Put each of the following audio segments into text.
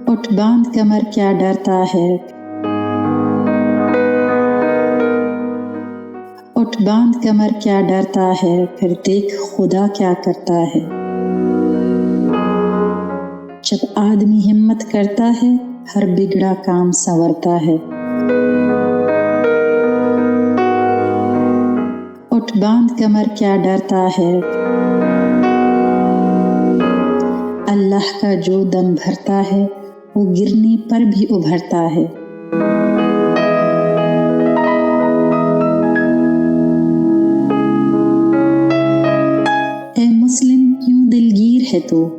اٹھ باندھ کمر کیا ڈرتا ہے، اٹھ باندھ کمر کیا ڈرتا ہے، پھر دیکھ خدا کیا کرتا ہے۔ جب آدمی ہمت کرتا ہے، ہر بگڑا کام سنورتا ہے۔ اٹھ باندھ کمر کیا ڈرتا ہے، اللہ کا جو دم بھرتا ہے، وہ گرنے پر بھی ابھرتا ہے۔ اے مسلم کیوں دلگیر ہے تو،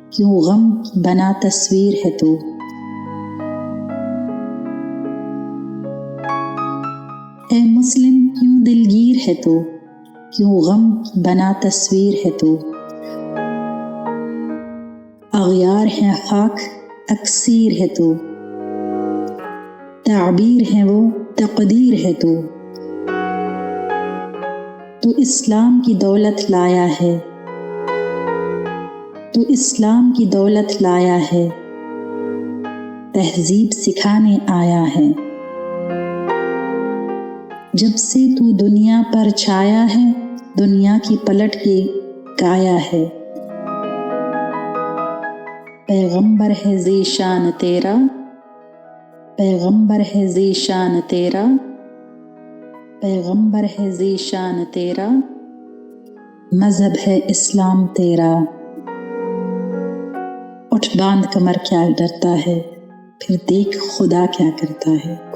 کیوں غم بنا تصویر ہے تو۔ اے مسلم کیوں دلگیر ہے تو، کیوں غم بنا تصویر ہے تو۔ اغیار ہیں خاک اکسیر ہے تو، تعبیر ہے وہ تقدیر ہے تو۔ تو اسلام کی دولت لایا ہے، تو اسلام کی دولت لایا ہے، تہذیب سکھانے آیا ہے۔ جب سے تو دنیا پر چھایا ہے، دنیا کی پلٹ کے گایا ہے۔ پیغمبر ہے ذیشان تیرا، پیغمبر ہے ذیشان تیرا، پیغمبر ہے ذیشان تیرا، مذہب ہے اسلام تیرا۔ اٹھ باندھ کمر کیا ڈرتا ہے، پھر دیکھ خدا کیا کرتا ہے۔